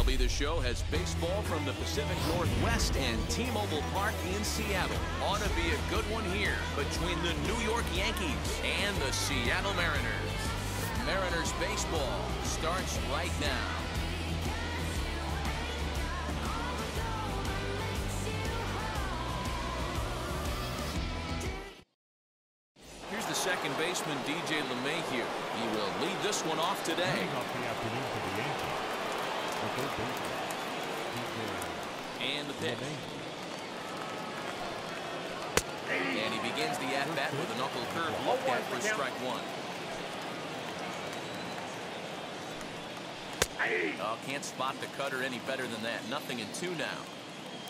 MLB The Show has baseball from the Pacific Northwest and T-Mobile Park in Seattle. Ought to be a good one here between the New York Yankees and the Seattle Mariners. Mariners baseball starts right now. Here's the second baseman, DJ LeMahieu. He will lead this one off today. And the pitch. And he begins the at-bat with a knuckle curve looked at for strike one. Oh, can't spot the cutter any better than that. 0-2 now.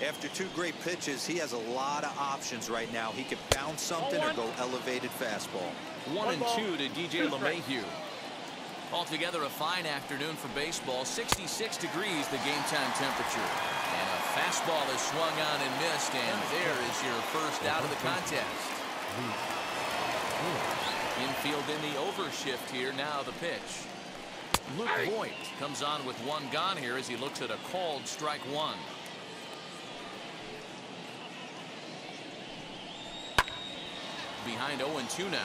After two great pitches, he has a lot of options right now. He could bounce something or go elevated fastball. 1-2 to DJ LeMahieu. Altogether a fine afternoon for baseball. 66 degrees the game time temperature. And a fastball is swung on and missed, and there is your first out of the contest. Infield in the overshift here. Now the pitch. Luke Voigt comes on with one gone here as he looks at a called strike one. Behind 0-2 now.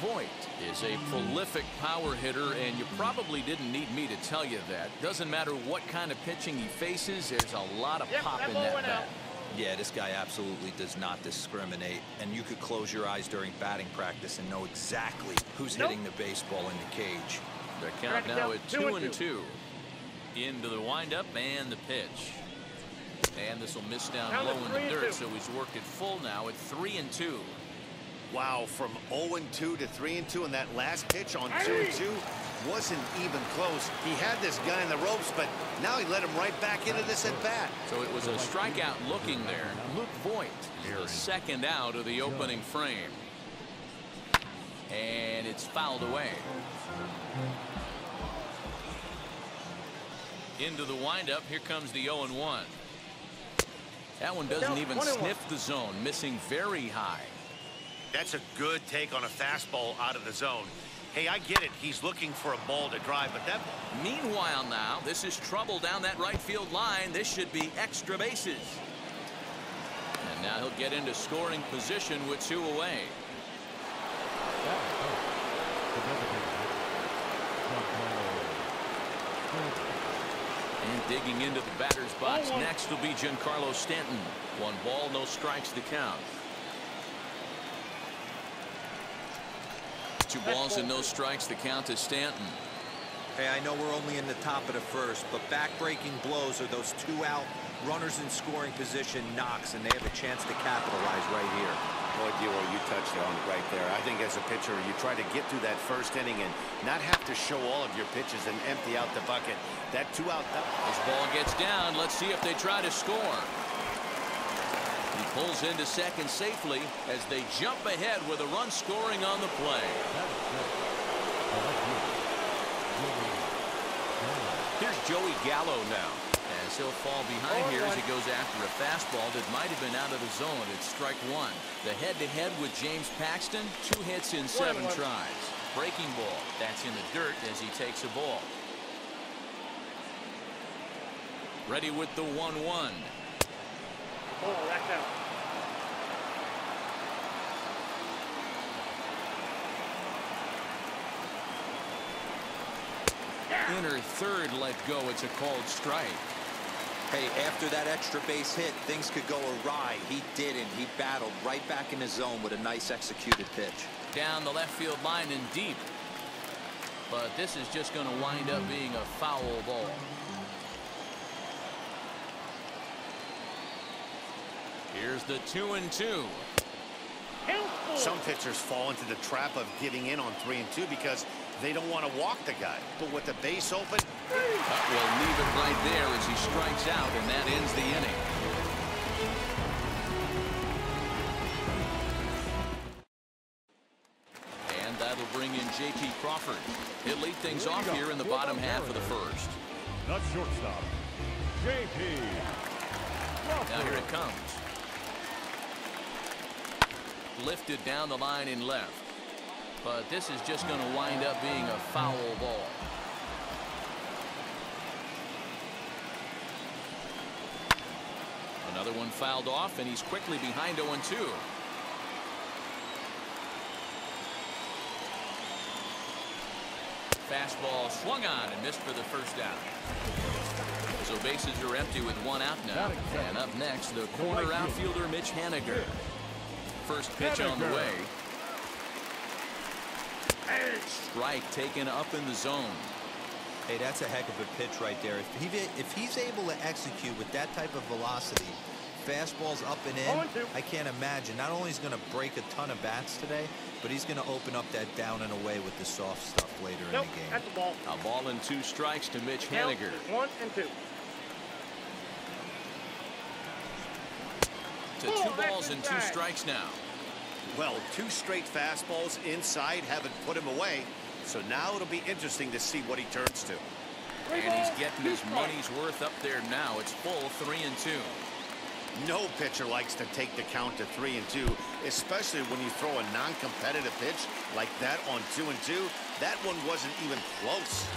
Voigt is a prolific power hitter, and you probably didn't need me to tell you that. Doesn't matter what kind of pitching he faces, there's a lot of pop in that bat. Yeah, this guy absolutely does not discriminate, and you could close your eyes during batting practice and know exactly who's hitting the baseball in the cage. The count now at 2-2. Into the windup and the pitch. And this will miss down low in the dirt, so he's worked it full now at 3-2. Wow, from 0-2 to 3-2, and that last pitch on 2-2 wasn't even close. He had this guy in the ropes, but now he let him right back into this at bat. So it was a strikeout looking there. Luke Voigt, the second out of the opening frame. And it's fouled away. Into the windup, here comes the 0-1. That one doesn't even sniff the zone, missing very high. That's a good take on a fastball out of the zone. Hey, I get it. He's looking for a ball to drive, but that... Meanwhile now, this is trouble down that right field line. This should be extra bases. And now he'll get into scoring position with two away. And digging into the batter's box next will be Giancarlo Stanton. 1 ball, no strikes to count. 2 balls and no strikes to count to Stanton. Hey, I know we're only in the top of the first, but back-breaking blows are those 2 out runners in scoring position knocks, and they have a chance to capitalize right here. Boy, Dewar, you touched on it right there. I think as a pitcher, you try to get through that first inning and not have to show all of your pitches and empty out the bucket. That 2 out. This ball gets down. Let's see if they try to score. He pulls into second safely as they jump ahead with a run scoring on the play. Here's Joey Gallo now, as he'll fall behind here as he goes after a fastball that might have been out of the zone. It's strike one. The head-to-head with James Paxton, 2 hits in 7 tries. Breaking ball. That's in the dirt as he takes a ball. Ready with the 1-1. Oh, that's out. Inner third let go. It's a called strike. Hey, after that extra base hit, things could go awry. He didn't. He battled right back in the zone with a nice executed pitch. Down the left field line and deep. But this is just going to wind up being a foul ball. Here's the 2-2. Some pitchers fall into the trap of giving in on 3-2 because they don't want to walk the guy. But with the base open, will leave it right there as he strikes out, and that ends the inning. And that'll bring in J.P. Crawford. He'll lead things off here in the bottom half of the first. Not shortstop, J.P. Now here it comes. Lifted down the line in left. But this is just going to wind up being a foul ball. Another one fouled off, and he's quickly behind 0-2. Fastball swung on and missed for the first down. So bases are empty with one out now. And up next, the corner outfielder Mitch Haniger. First pitch on the way. Strike taken up in the zone. Hey, that's a heck of a pitch right there. If he's able to execute with that type of velocity, fastballs up and in, I can't imagine. Not only is he going to break a ton of bats today, but he's going to open up that down and away with the soft stuff later in the game. That's a ball. A ball and 2 strikes to Mitch Haniger. 1-2. To 2 balls and 2 strikes now. Well, 2 straight fastballs inside haven't put him away. So now it'll be interesting to see what he turns to. And he's getting his money's worth up there now. It's full 3-2. No pitcher likes to take the count to 3-2, especially when you throw a non-competitive pitch like that on 2-2. That one wasn't even close.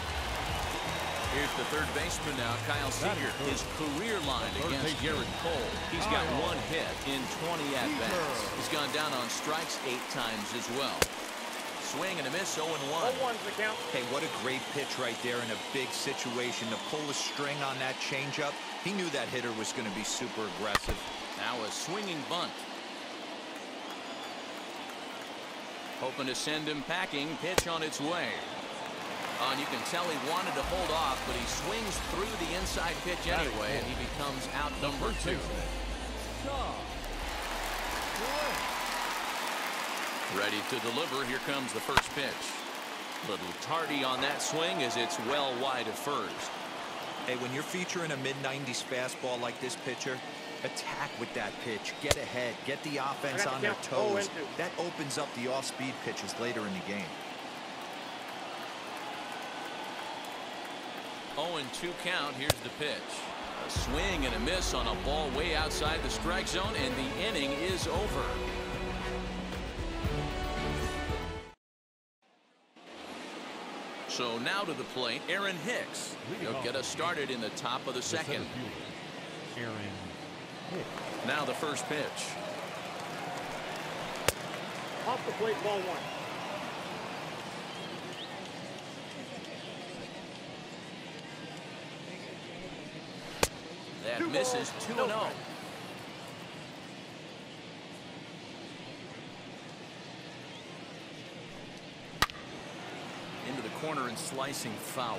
Here's the third baseman now, Kyle Seager. His career line against Garrett Cole. He's got 1 hit in 20 at-bats. He's gone down on strikes 8 times as well. Swing and a miss, 0-1. 0-1's the count. Hey, what a great pitch right there in a big situation to pull the string on that changeup. He knew that hitter was going to be super aggressive. Now a swinging bunt. Hoping to send him packing. Pitch on its way. And you can tell he wanted to hold off, but he swings through the inside pitch anyway, and he becomes out number 2. Ready to deliver. Here comes the first pitch. Little tardy on that swing as it's well wide of first. Hey, when you're featuring a mid-90s fastball like this pitcher, attack with that pitch. Get ahead. Get the offense on their toes. That opens up the off-speed pitches later in the game. 0-2 count. Here's the pitch. A swing and a miss on a ball way outside the strike zone, and the inning is over. So now to the plate, Aaron Hicks. He'll get us started in the top of the second. Now the first pitch. Off the plate, ball 1. That misses 2-0. Into the corner and slicing foul.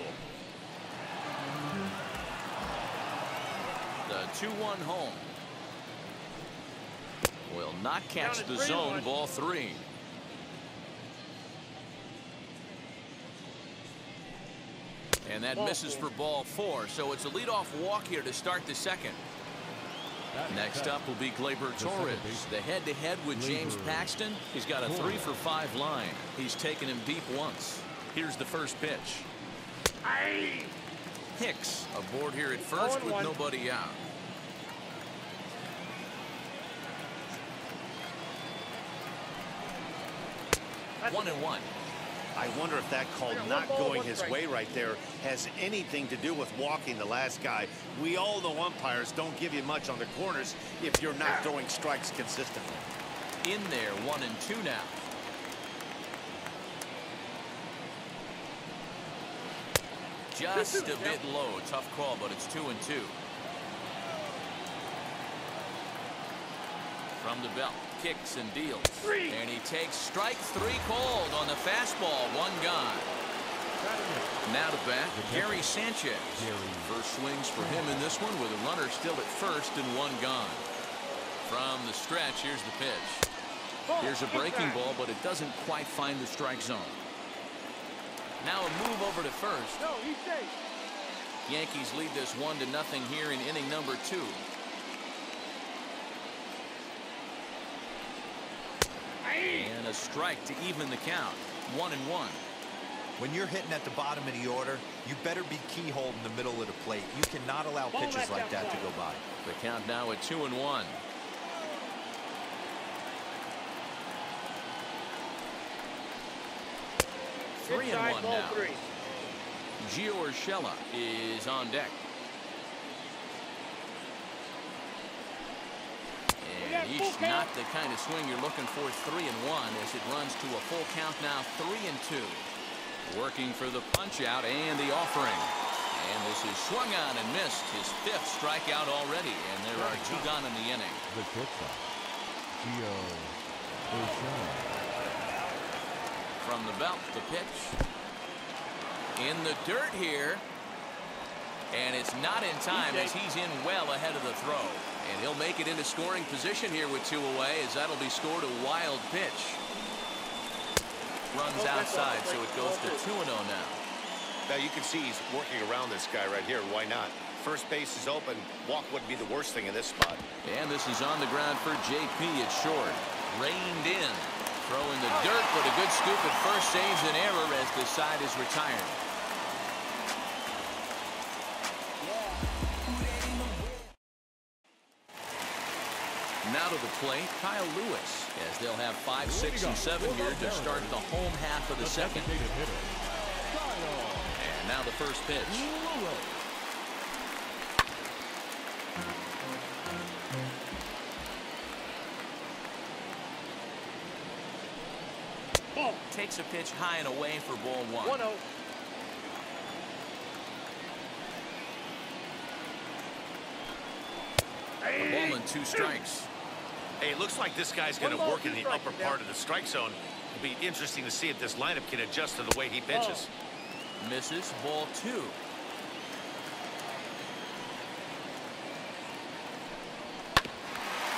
The 2-1 home. Will not catch the zone. Ball 3. And that misses for ball 4. So it's a leadoff walk here to start the second. Next up will be Gleyber Torres. The head-to-head with James Paxton. He's got a 3-for-5 line. He's taken him deep once. Here's the first pitch. Hicks aboard here at first with nobody out. That's 1-1. I wonder if that call not going his way right there has anything to do with walking the last guy. We all know umpires don't give you much on the corners if you're not throwing strikes consistently. In there, 1-2 now. Just a bit low. Tough call, but it's 2-2. From the belt, kicks and deals. And he takes strike 3 called on the fastball. 1 gone. Now to bat, Gary Sanchez. First swings for him in this one with a runner still at first and 1 gone. From the stretch, here's the pitch. Here's a breaking ball, but it doesn't quite find the strike zone. Now a move over to first. No, he's safe. Yankees lead this 1-0 here in inning number 2. And a strike to even the count. 1-1. When you're hitting at the bottom of the order, you better be keyhole in the middle of the plate. You cannot allow pitches like that to go by. The count now at 2-1. 3-1 now. Gio Urshela is on deck. And he's not the kind of swing you're looking for. 3-1 as it runs to a full count now. 3-2. Working for the punch out and the offering. And this is swung on and missed. His 5th strikeout already. And there are 2 gone in the inning. The pitcher, Gio Urshela. From the belt, the pitch. In the dirt here. And it's not in time as he's in well ahead of the throw. And he'll make it into scoring position here with 2 away as that'll be scored a wild pitch. Runs outside, so it goes to 2-0 now. Now you can see he's working around this guy right here. Why not? First base is open. Walk wouldn't be the worst thing in this spot. And this is on the ground for JP at short. Reined in. Throw in the dirt, but a good scoop at first saves an error as the side is retired. Now to the plate, Kyle Lewis, as they'll have 5, 6, and 7 here to start the home half of the second. And now the first pitch. Takes a pitch high and away for ball 1. 1-0. A ball and 2 strikes. Hey, it looks like this guy's going to work in the upper part of the strike zone. It'll be interesting to see if this lineup can adjust to the way he pitches. Misses, ball 2.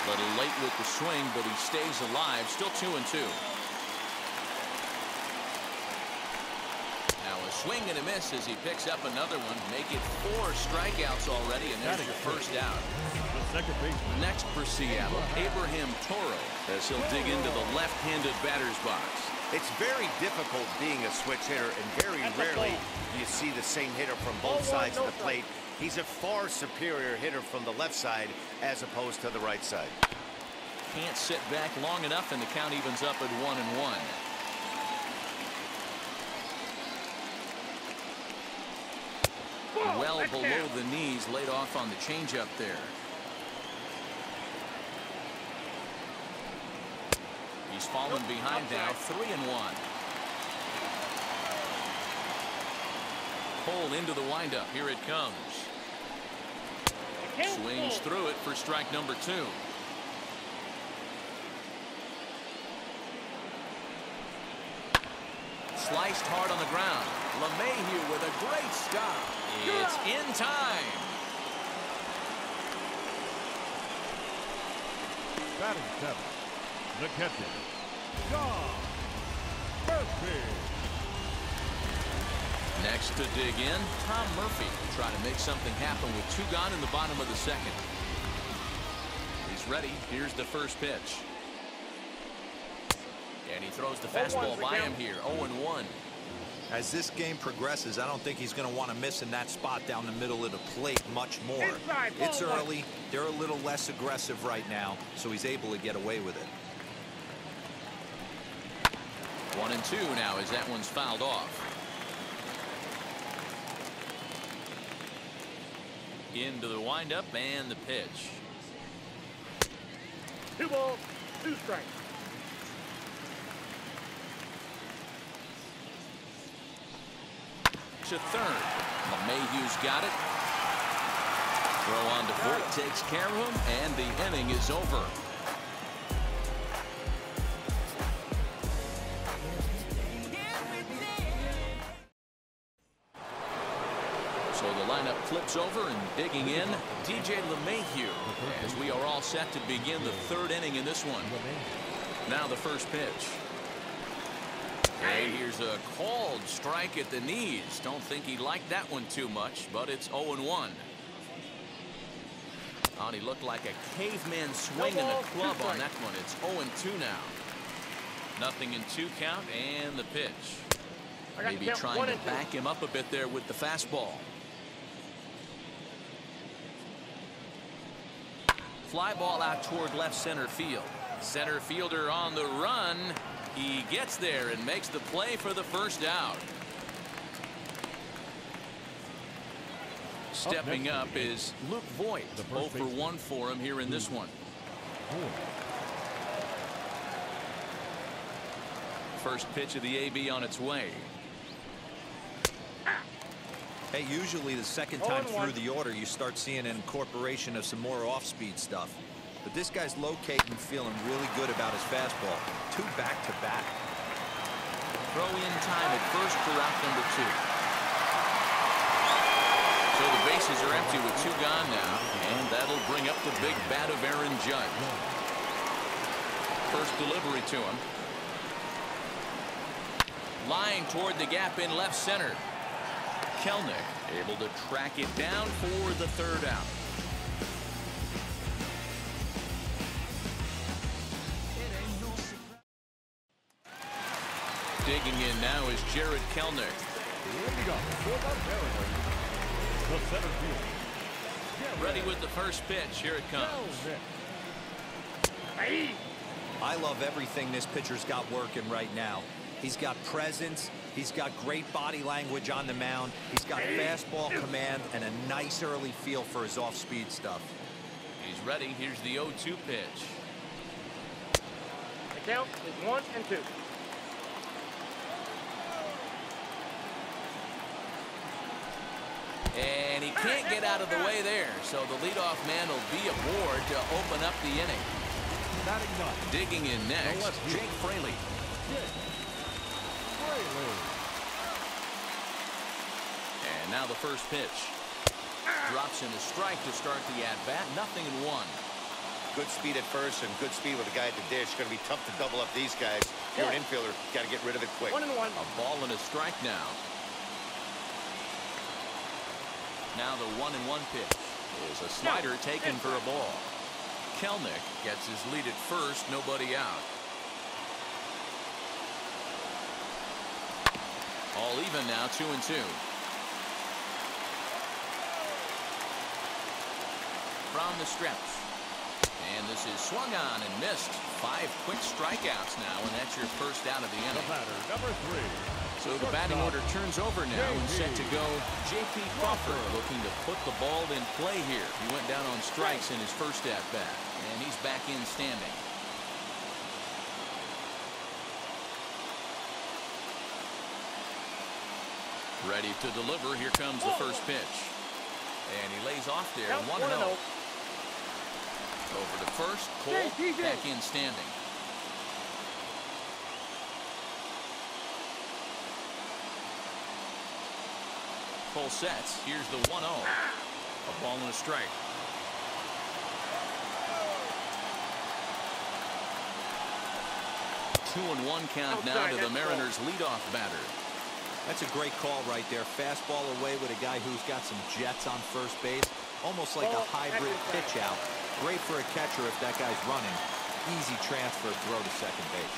Little late with the swing, but he stays alive. Still 2-2. Now a swing and a miss as he picks up another one. Make it 4 strikeouts already, and there's your first out. Second baseman. Next for Seattle, Abraham Toro, as he'll dig into the left-handed batter's box. It's very difficult being a switch hitter, and very rarely do you see the same hitter from both sides of the plate. He's a far superior hitter from the left side as opposed to the right side. Can't sit back long enough, and the count evens up at 1-1. Well below the knees, laid off on the changeup there. He's fallen behind now, 3-1. Pulled into the windup. Here it comes. Swings through it for strike number 2. Sliced hard on the ground. LeMahieu with a great stop. It's in time. Batting 7th, the catcher, John Murphy. Next to dig in, Tom Murphy trying to make something happen with 2 gone in the bottom of the second. He's ready. Here's the first pitch. And he throws the fastball by him here. 0-1. As this game progresses, I don't think he's going to want to miss in that spot down the middle of the plate much more. It's early. They're a little less aggressive right now, so he's able to get away with it. 1-2 now as that one's fouled off. Into the windup and the pitch. 2 balls, 2 strikes. To third. LeMahieu's got it. Throw on to Voit takes care of him, and the inning is over. So the lineup flips over, and digging in, DJ LeMahieu, as we are all set to begin the 3rd inning in this one. Now the first pitch. And here's a called strike at the knees. Don't think he liked that one too much, but it's 0-1. And he looked like a caveman swinging the club on that one. It's 0-2 now. Nothing in 2 count, and the pitch. Maybe trying to back him up a bit there with the fastball. Fly ball out toward left center field. Center fielder on the run. He gets there and makes the play for the first out. Stepping up is Luke Voigt. 0 for 1 for him here in this one. First pitch of the AB on its way. Hey, usually the second time through the order you start seeing an incorporation of some more off-speed stuff. But this guy's locating and feeling really good about his fastball. 2 back-to-back. Throw in time at first for out number 2. So the bases are empty with 2 gone now, and that'll bring up the big bat of Aaron Judge. First delivery to him. Line toward the gap in left center. Kelnick able to track it down for the 3rd out. Digging in now is Jared Kelnick. Ready with the first pitch. Here it comes. I love everything this pitcher's got working right now. He's got presence. He's got great body language on the mound. He's got fastball command and a nice early feel for his off-speed stuff. He's ready. Here's the 0-2 pitch. The count is 1 and 2. And he can't get out of the way there, so the leadoff man will be aboard to open up the inning. Digging in next, Jake Fraley. And now the first pitch. Drops in a strike to start the at-bat. 0-1. Good speed at first and good speed with the guy at the dish. Going to be tough to double up these guys. If you're an infielder, got to get rid of it quick. 1-1. A ball and a strike now. Now the 1-1 pitch is a slider taken for a ball. Kelnick gets his lead at first, nobody out. All even now, 2-2. From the stretch. And this is swung on and missed. 5 quick strikeouts now, and that's your first out of the inning. The batter, number 3. So the batting order turns over now and set to go. J.P. Crawford looking to put the ball in play here. He went down on strikes in his first at-bat, and he's back in standing. Ready to deliver. Here comes the first pitch. And he lays off there. 1-0. Over to first. Cole back in standing. Cole sets. Here's the 1-0. A ball and a strike. Two and 1 count now to the Mariners' leadoff batter. That's a great call right there. Fastball away with a guy who's got some jets on first base. Almost like a hybrid pitch out. Great for a catcher if that guy's running. Easy transfer throw to second base.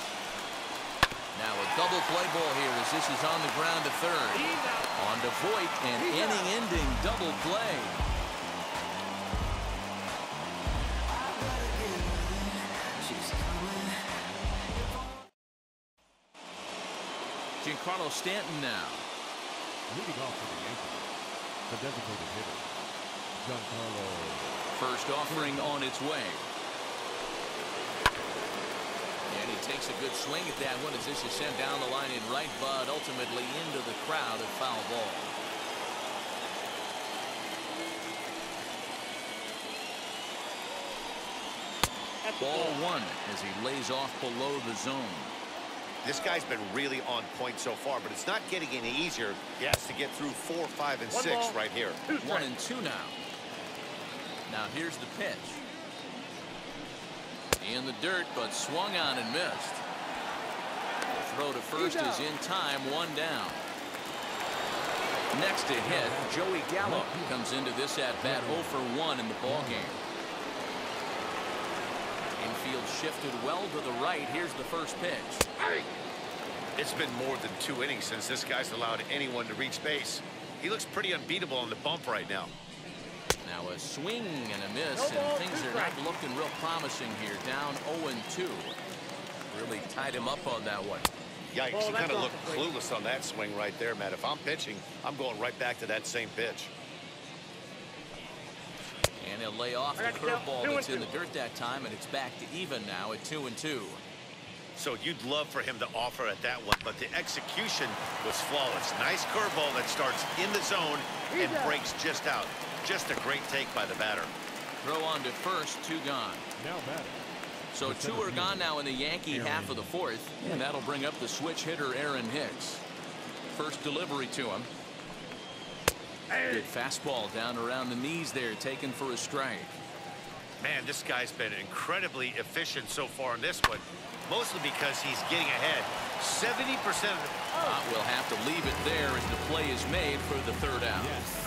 Now a double play ball here as this is on the ground to third. On to Voigt, an inning-ending double play. Giancarlo Stanton now. Leading off for the Yankees, the designated hitter, Giancarlo. First offering on its way. And he takes a good swing at that one as this is sent down the line in right, but ultimately into the crowd of foul ball. Ball 1 as he lays off below the zone. This guy's been really on point so far, but it's not getting any easier. He has to get through 4, 5, and 6 right here. 1 and 2 now. Now here's the pitch. In the dirt, but swung on and missed. The throw to first is in time, 1 down. Next to hit, Joey Gallo comes into this at-bat 0 for 1 in the ballgame. Infield shifted well to the right. Here's the first pitch. It's been more than 2 innings since this guy's allowed anyone to reach base. He looks pretty unbeatable on the bump right now. Now a swing and a miss, and things are not looking real promising here. Down 0-2. Really tied him up on that one. Yikes, he kind of looked clueless on that swing right there, Matt. If I'm pitching, I'm going right back to that same pitch. And he'll lay off the curveball that's in the dirt that time, and it's back to even now at 2-2. So you'd love for him to offer at that one, but the execution was flawless. Nice curveball that starts in the zone and breaks just out. Just a great take by the batter. Throw on to first, 2 gone. Now batting. So 2 are gone now in the Yankee half of the 4th, and that'll bring up the switch hitter Aaron Hicks. First delivery to him. Good fastball down around the knees there, taken for a strike. Man, this guy's been incredibly efficient so far in this one, mostly because he's getting ahead. 70% of the... We'll have to leave it there as the play is made for the 3rd out. Yes.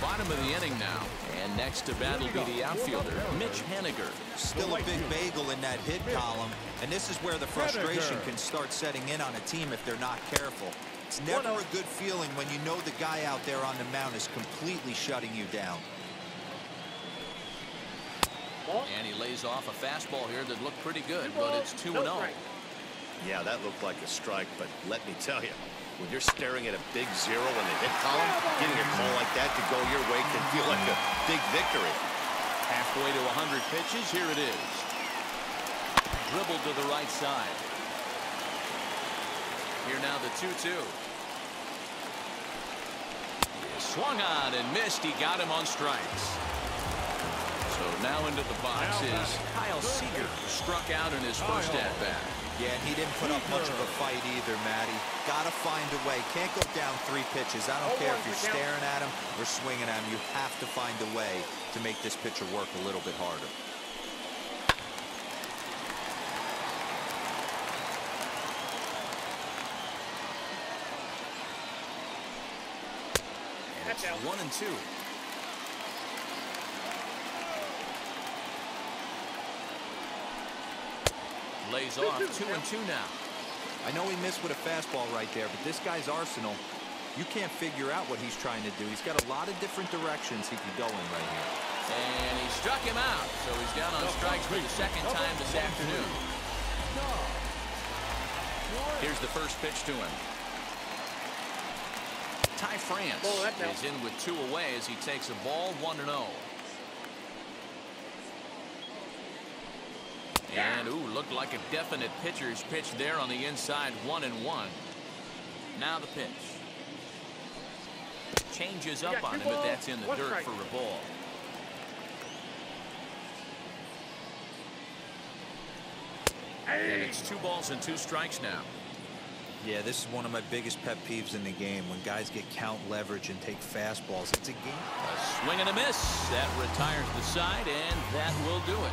Bottom of the inning now, and next to battle be the outfielder, Mitch Haniger. Still a big bagel in that hit column, and this is where the frustration can start setting in on a team if they're not careful. It's never a good feeling when you know the guy out there on the mound is completely shutting you down. And he lays off a fastball here that looked pretty good, but it's 2-0. Yeah, that looked like a strike, but let me tell you, when you're staring at a big 0 in the hit column, getting a call like that to go your way can feel like a big victory. Halfway to 100 pitches, here it is. Dribbled to the right side. Here now the 2-2. Swung on and missed. He got him on strikes. So now into the box is Kyle Seager, who struck out in his first at-bat. Yeah, and he didn't put up much of a fight either, Matty. Gotta find a way. Can't go down 3 pitches. I don't care if you're staring at him or swinging at him. You have to find a way to make this pitcher work a little bit harder. And it's 1-2. Lays off 2-2 now. I know he missed with a fastball right there, but this guy's arsenal, you can't figure out what he's trying to do. He's got a lot of different directions he could go in right here. And he struck him out, so he's down on strikes for the 2nd time this afternoon. Here's the first pitch to him. Ty France is in with 2 away as he takes a ball 1-0. And looked like a definite pitcher's pitch there on the inside, 1-1. Now the pitch. Changes up on him, but that's in the dirt for a ball. And it's 2 balls and 2 strikes now. Yeah, this is one of my biggest pet peeves in the game, when guys get count leverage and take fastballs. It's a game. A swing and a miss. That retires the side, and that will do it.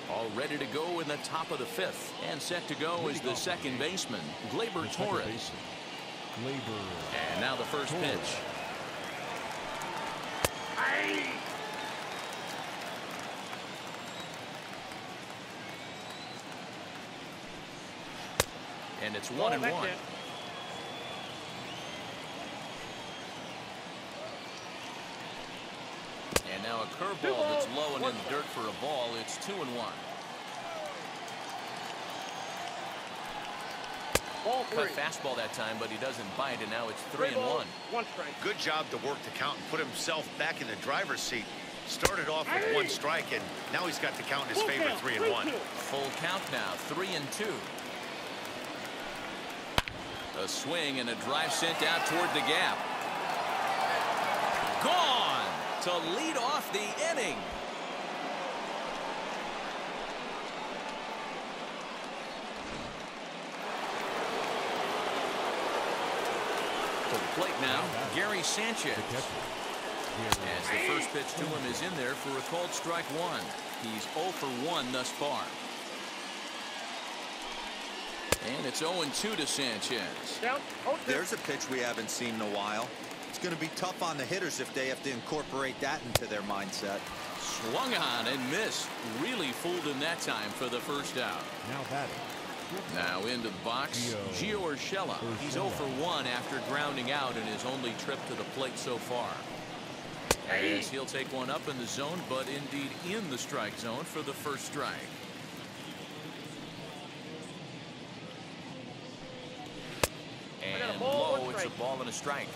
All ready to go in the top of the 5th, and set to go is the 2nd baseman, Gleyber Torres. And now the first pitch. And it's 1-1. And now a curveball that's low and in the dirt for a ball. It's 2-1. Cut fastball that time, but he doesn't bite, and now it's 3-1. Good job to work the count and put himself back in the driver's seat. Started off with 1 strike, and now he's got the count in his favor, 3-1. Full count now, 3-2. A swing and a drive sent out toward the gap. Gone to lead off the inning. To the plate now, Gary Sanchez. As the first pitch to him is in there for a called strike 1. He's 0 for 1 thus far. And it's 0-2 to Sanchez. There's a pitch we haven't seen in a while. It's going to be tough on the hitters if they have to incorporate that into their mindset. Swung on and missed. Really fooled him that time for the first out. Now batting, Now into the box, Gio Urshela. He's 0 for 1 after grounding out in his only trip to the plate so far. As he'll take one up in the zone, but indeed in the strike zone for the first strike. And low, it's a ball and a strike.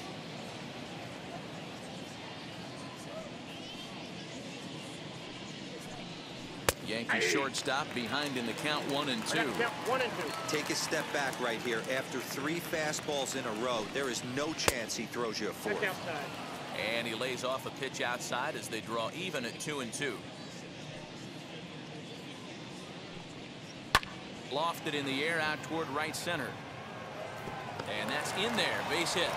Yankee shortstop behind in the count 1-2. Take a step back right here. After 3 fastballs in a row, there is no chance he throws you a fourth. And he lays off a pitch outside as they draw even at 2-2. Lofted in the air out toward right center. And that's in there. Base hit.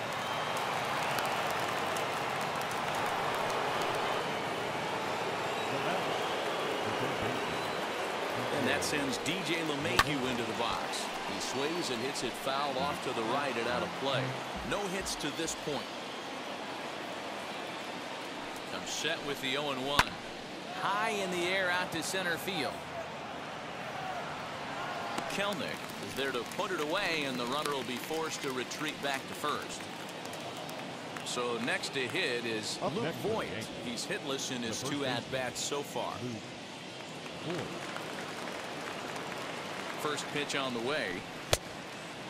And that sends DJ LeMahieu into the box. He sways and hits it foul off to the right and out of play. No hits to this point. Comes set with the 0-1. High in the air out to center field. Kelnick is there to put it away, and the runner will be forced to retreat back to first. So next to hit is Luke Voigt. He's hitless in his 2 at-bats so far. First pitch on the way.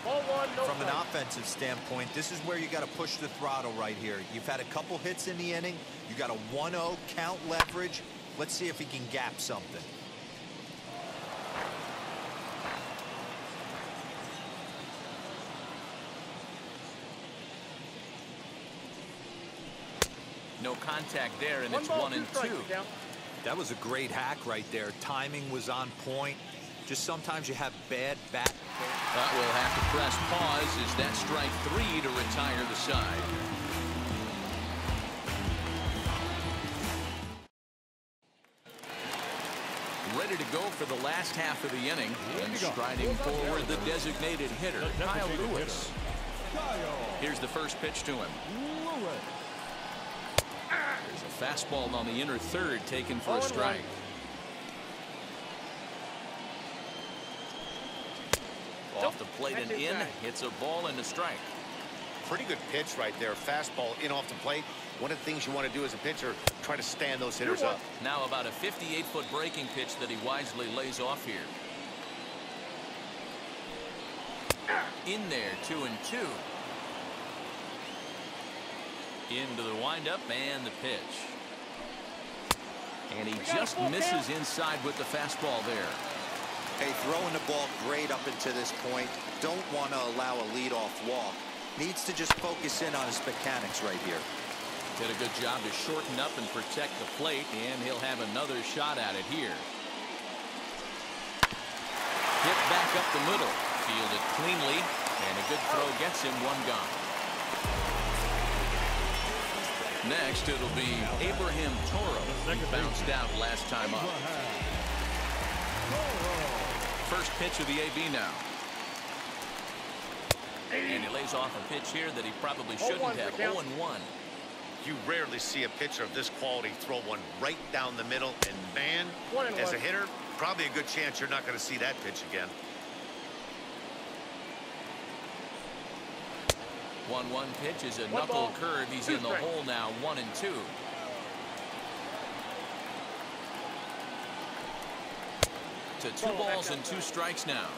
From an offensive standpoint, this is where you got to push the throttle right here. You've had a couple hits in the inning. You got a 1-0 count leverage. Let's see if he can gap something. No contact there, and it's 1-2. That was a great hack right there. Timing was on point. Just sometimes you have bad bat. But we'll have to press pause as that strike 3 to retire the side. Ready to go for the last half of the inning, and striding forward the designated hitter, Kyle Lewis. Here's the first pitch to him. There's a fastball on the inner third taken for a strike. Off the plate and in, hits a ball and a strike. Pretty good pitch right there. Fastball in off the plate. One of the things you want to do as a pitcher, try to stand those hitters up. Now about a 58-foot breaking pitch that he wisely lays off here. In there, 2-2. Into the windup and the pitch. And he just misses inside with the fastball there. Hey, throwing the ball great up into this point. Don't want to allow a leadoff walk. Needs to just focus in on his mechanics right here. Did a good job to shorten up and protect the plate, and he'll have another shot at it here. Hit back up the middle. Fielded cleanly, and a good throw gets him 1 gone. Next, it'll be Abraham Toro. He bounced out last time up. First pitch of the AB now. And he lays off a pitch here that he probably shouldn't have. 0-1. You rarely see a pitcher of this quality throw one right down the middle, and man, as a hitter, probably a good chance you're not going to see that pitch again. 1-1 pitch is a knuckle curve. He's in the hole now. 1-2. To 2 balls and 2 strikes now.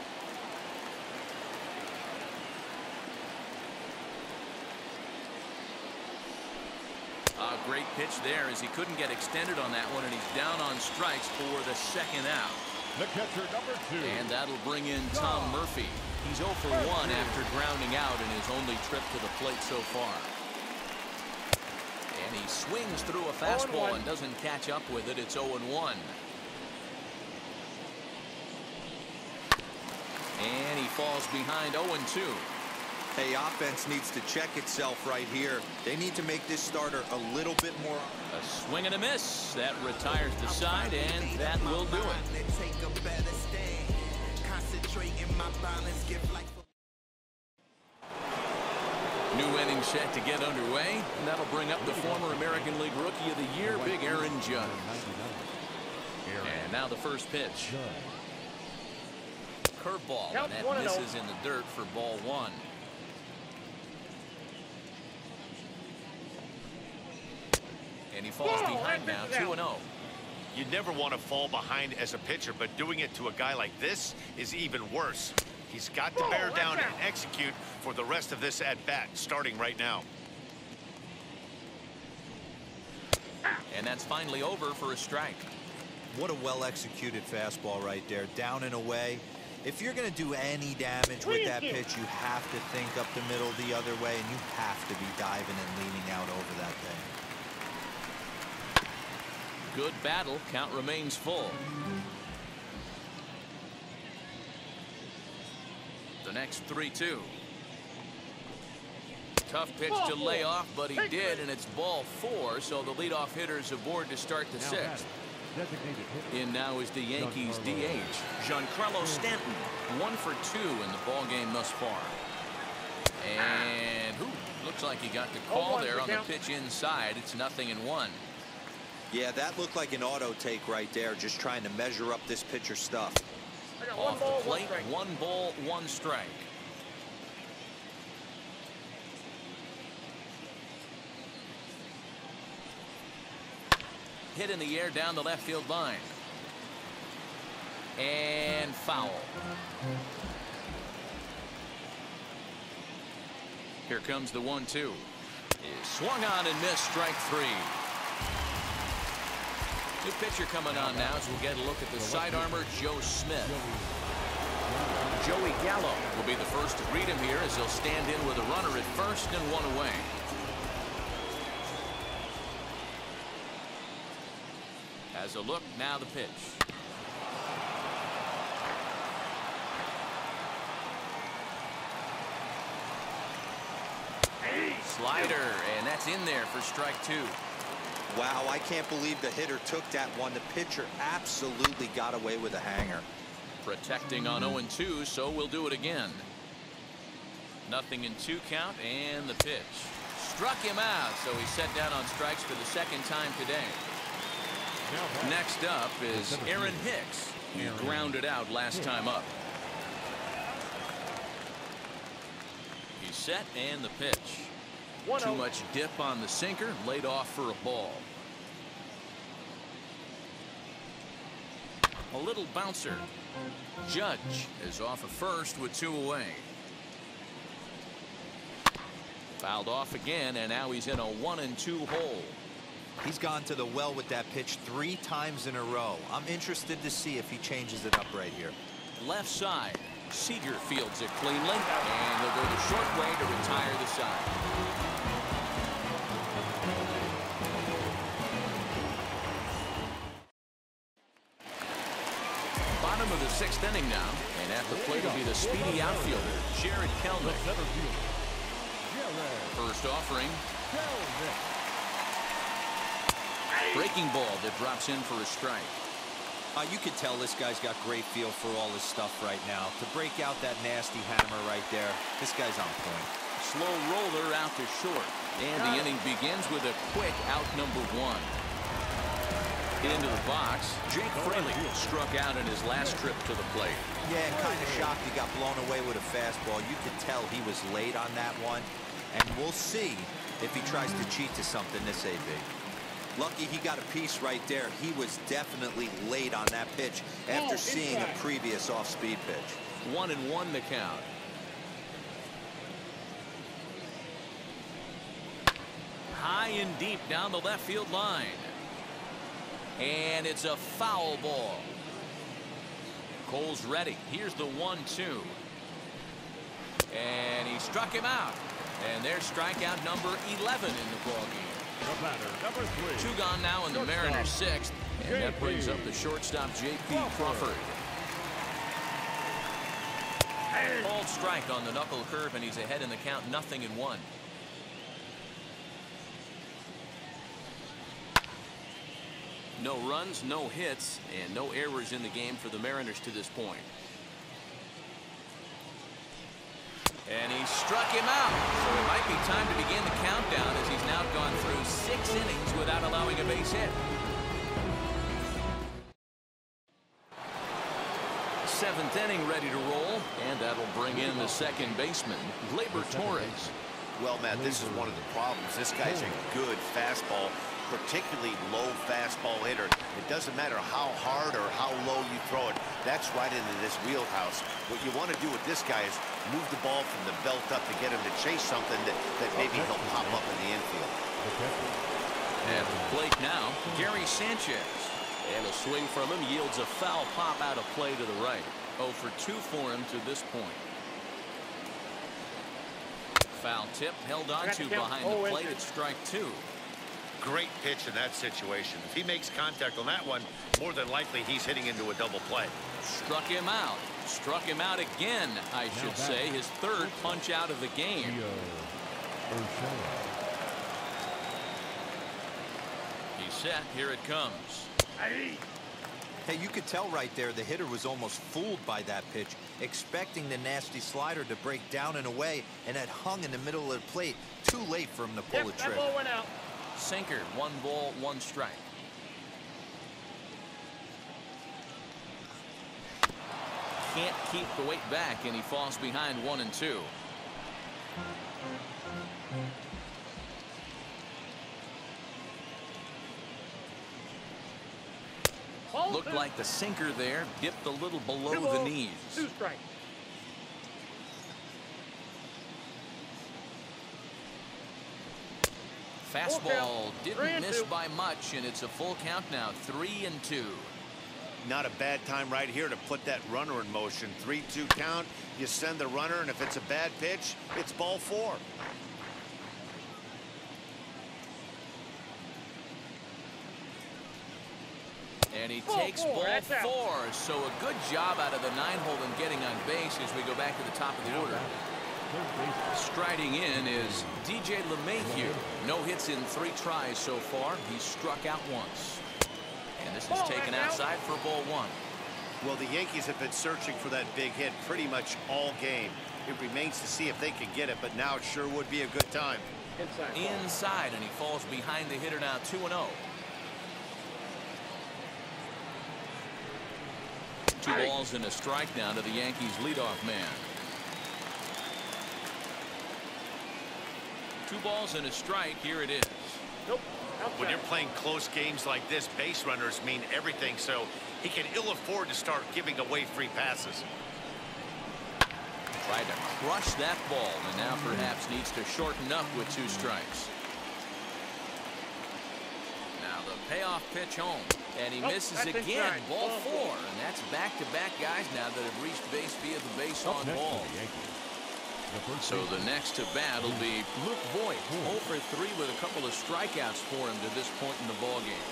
A great pitch there as he couldn't get extended on that one, and he's down on strikes for the 2nd out. The catcher, number 2. And that'll bring in Tom Murphy. He's 0 for 1 after grounding out in his only trip to the plate so far. And he swings through a fastball and doesn't catch up with it. It's 0-1. And he falls behind 0-2. Hey, offense needs to check itself right here. They need to make this starter a little bit more. A swing and a miss. That retires the side, and that will do it. New inning set to get underway, and that'll bring up the former American League Rookie of the Year, Big Aaron Judge. And now the first pitch. curveball, Count and that 1-0. misses in the dirt for ball one. And he falls behind now, 2-0. You never want to fall behind as a pitcher, but doing it to a guy like this is even worse. He's got to bear down and execute for the rest of this at-bat, starting right now. And that's finally over for a strike. What a well-executed fastball right there, down and away. If you're going to do any damage with that pitch, you have to think up the middle the other way, and you have to be diving and leaning out over that thing. Good battle. Count remains full. The next 3-2. Tough pitch to lay off, but he did, and it's ball 4, so the leadoff hitter's aboard to start the 6th. In now is the Yankees DH, Giancarlo Stanton, 1 for 2 in the ball game thus far. And looks like he got the call there on the pitch inside. It's 0-1. Yeah, that looked like an auto take right there, just trying to measure up this pitcher's stuff. Off the plate, 1 ball, 1 strike. Hit in the air down the left field line. And foul. Here comes the 1-2. Swung on and missed, strike 3. New pitcher coming on now as we'll get a look at the side armor, Joe Smith. Joey Gallo will be the first to greet him here as he'll stand in with a runner at first and 1 away. As a look, now the pitch. Slider, and that's in there for strike 2. Wow, I can't believe the hitter took that one. The pitcher absolutely got away with a hanger. Protecting on 0-2, so we'll do it again. 0-2 count, and the pitch. Struck him out, so he's set down on strikes for the 2nd time today. Next up is Aaron Hicks, who grounded out last time up. He's set, and the pitch. Too much dip on the sinker, laid off for a ball. A little bouncer. Judge is off at first with 2 away. Fouled off again, and now he's in a 1-2 hole. He's gone to the well with that pitch 3 times in a row. I'm interested to see if he changes it up right here. Left side. Seager fields it cleanly, and he'll go the short way to retire the side. Bottom of the 6th inning now, and at the plate will be the speedy outfielder, Jared Kelnick. First offering. Breaking ball that drops in for a strike. You can tell this guy's got great feel for all this stuff right now. To break out that nasty hammer right there, this guy's on point. Slow roller out to short. And the inning begins with a quick out number 1. Into the box, Jake Fraley struck out in his last trip to the plate. Yeah, kind of shocked he got blown away with a fastball. You could tell he was late on that one. And we'll see if he tries to cheat to something this AB. Lucky he got a piece right there. He was definitely late on that pitch after seeing a previous off-speed pitch. 1-1 the count. High and deep down the left field line. And it's a foul ball. Cole's ready. Here's the 1-2. And he struck him out. And there's strikeout number 11 in the ballgame. The batter, number 3. 2 gone now in the Mariners' 6th. And that brings up the shortstop, J.P. Crawford. Called strike on the knuckle curve, and he's ahead in the count, 0-1. No runs, no hits, and no errors in the game for the Mariners to this point. And he struck him out. So it might be time to begin the countdown as he's now gone through 6 innings without allowing a base hit. seventh inning ready to roll, and that'll bring in the second baseman, Gleyber Torres. Well, Matt, this is one of the problems. This guy's a good fastball, particularly low fastball hitter. It doesn't matter how hard or how low you throw it. That's right into this wheelhouse. What you want to do with this guy is move the ball from the belt up to get him to chase something that maybe he'll pop up in the infield. At the plate now, Gary Sanchez. And a swing from him yields a foul pop out of play to the right. 0 for 2 for him to this point. Foul tip held on to behind the plate at strike 2. Great pitch in that situation. If he makes contact on that one, more than likely he's hitting into a double play. Struck him out. Struck him out again, I should say. His third punch out of the game. He's set. Here it comes. Hey, you could tell right there the hitter was almost fooled by that pitch, expecting the nasty slider to break down and away, and had hung in the middle of the plate. Too late for him to pull the trigger. That ball went out. Sinker, 1 ball, 1 strike. Can't keep the weight back, and he falls behind 1 and 2. Looked like the sinker there dipped a little below the knees. 2 strikes. Fastball didn't miss by much, and it's a full count now. 3 and 2. Not a bad time right here to put that runner in motion. 3-2 count. You send the runner, and if it's a bad pitch, it's ball 4. And he takes ball 4. So a good job out of the 9-hole in getting on base as we go back to the top of the order. Striding in is DJ LeMahieu. No hits in 3 tries so far. He's struck out once. And this is taken outside for ball 1. Well, the Yankees have been searching for that big hit pretty much all game. It remains to see if they can get it, but now it sure would be a good time. Inside, and he falls behind the hitter now 2-0. 2 balls and a strike now to the Yankees leadoff man. 2 balls and a strike. Here it is. Nope. When you're playing close games like this, base runners mean everything, so he can ill afford to start giving away free passes. Tried to crush that ball, and now perhaps needs to shorten up with 2 strikes. Now the payoff pitch home, and he misses again. Ball 4, and that's back-to-back guys now that have reached base via the base on ball. So the next to bat will be Luke Voigt, 0 for 3 with a couple of strikeouts for him to this point in the ballgame.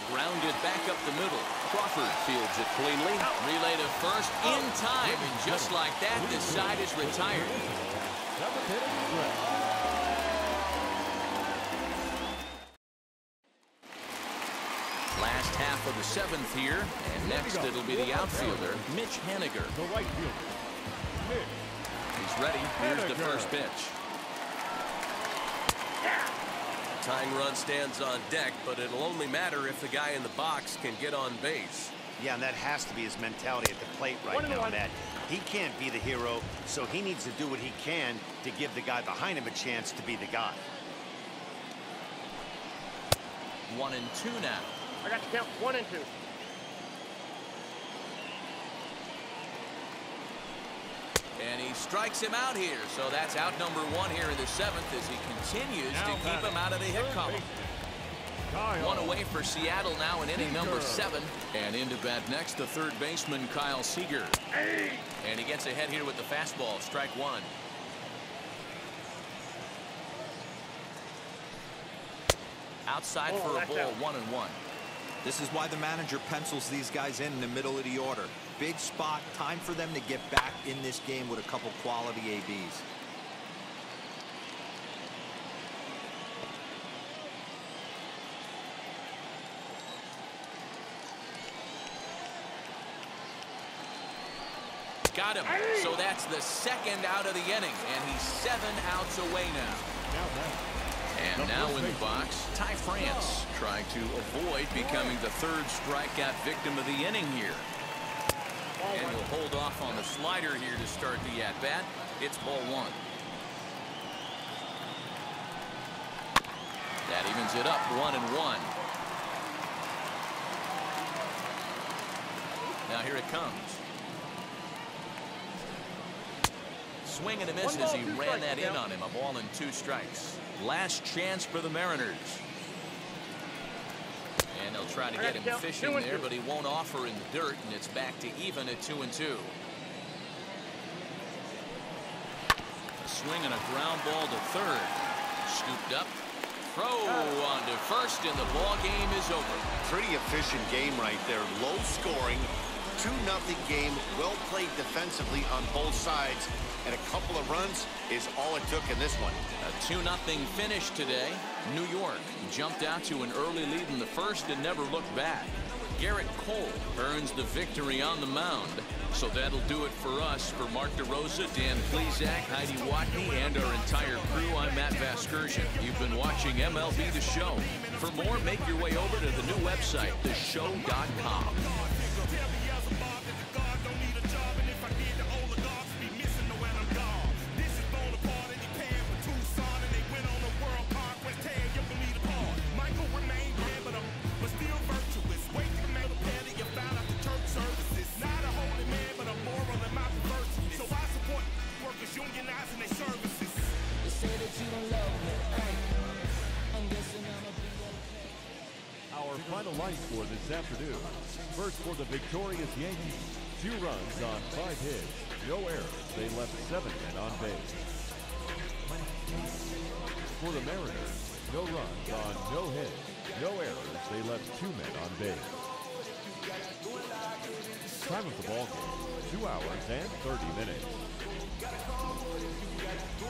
Grounded back up the middle. Crawford fields it cleanly. Relay to first in time, and just like that, this side is retired. Last half of the 7th here, and next it'll be the outfielder, Mitch Haniger. The right fielder, Mitch. He's ready. Here's the first pitch. Tying run stands on deck, but it'll only matter if the guy in the box can get on base. Yeah, and that has to be his mentality at the plate right now, Matt. He can't be the hero, so he needs to do what he can to give the guy behind him a chance to be the guy. 1 and 2 now. I got to count 1 and 2. And he strikes him out here. So that's out number 1 here in the 7th as he continues to keep him out of the hit column. 1 away for Seattle now in inning number 7. And into bat next, the third baseman, Kyle Seager. And he gets ahead here with the fastball. Strike 1. Outside for a ball, 1-1. This is why the manager pencils these guys in the middle of the order. Big spot, time for them to get back in this game with a couple quality ABs. Got him. So that's the second out of the inning, and he's 7 outs away now. And now in the box, Ty France trying to avoid becoming the third strikeout victim of the inning here. And he'll hold off on the slider here to start the at-bat. It's ball one. That evens it up 1-1. Now here it comes. Swing and a miss as he ran that in on him. A ball and 2 strikes. Last chance for the Mariners. And they'll try to get him fishing there, but he won't offer in the dirt, and it's back to even at 2-2. A swing and a ground ball to third. Scooped up. Throw on to first, and the ball game is over. Pretty efficient game right there. Low scoring, 2-0 game. Well played defensively on both sides. And a couple of runs is all it took in this one. A 2-0 finish today. New York jumped out to an early lead in the first and never looked back. Garrett Cole earns the victory on the mound. So that'll do it for us. For Mark DeRosa, Dan Plesac, Heidi Watney, and our entire crew, I'm Matt Vasgersian. You've been watching MLB The Show. For more, make your way over to the new website, theshow.com. Our final line score this afternoon. First for the victorious Yankees. 2 runs on 5 hits. No errors. They left 7 men on base. For the Mariners, no runs on no hits. No errors. They left 2 men on base. Time of the ball game, 2 hours and 30 minutes.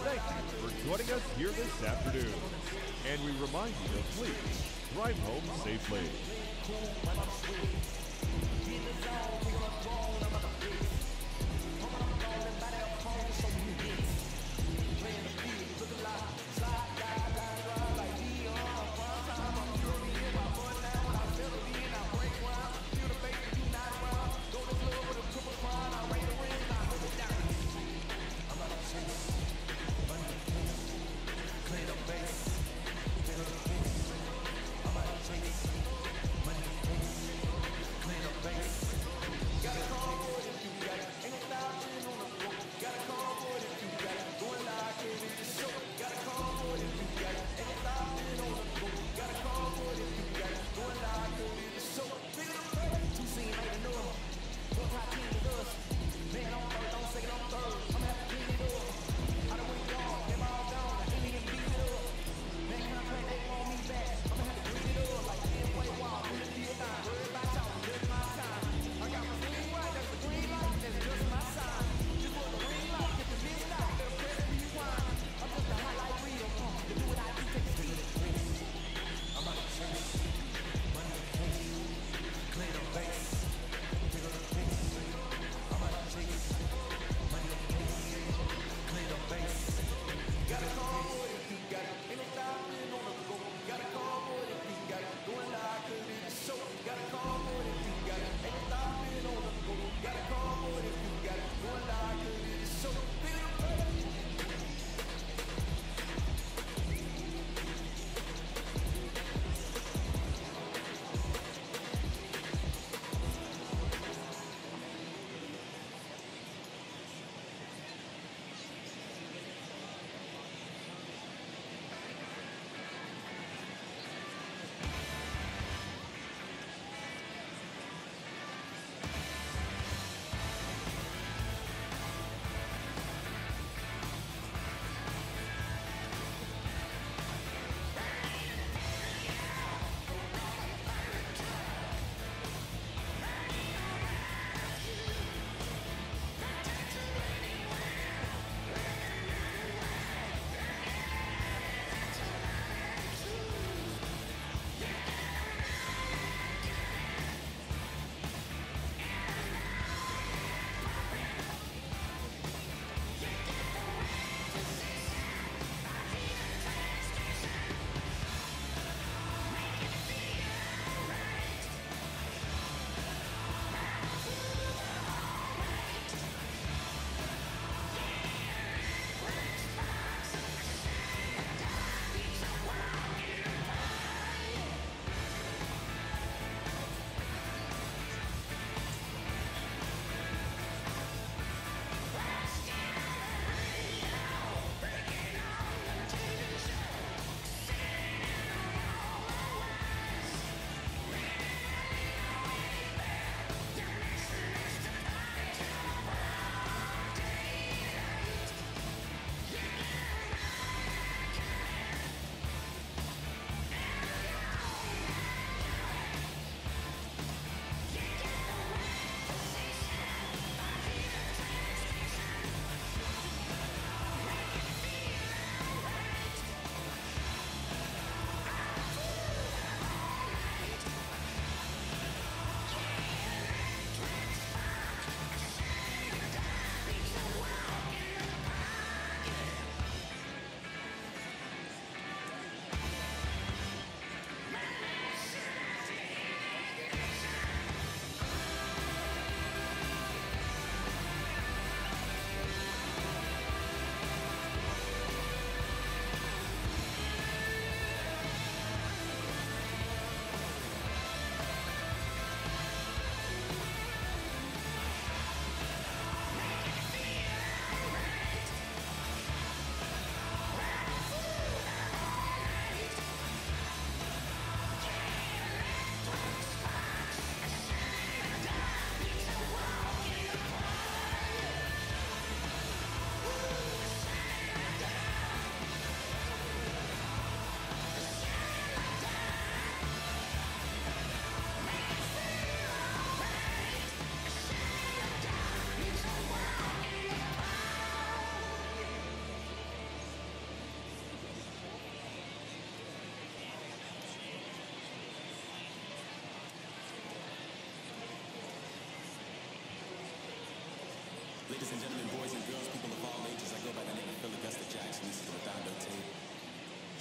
Thank you for joining us here this afternoon. And we remind you to please drive home safely.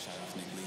szárnyasnikli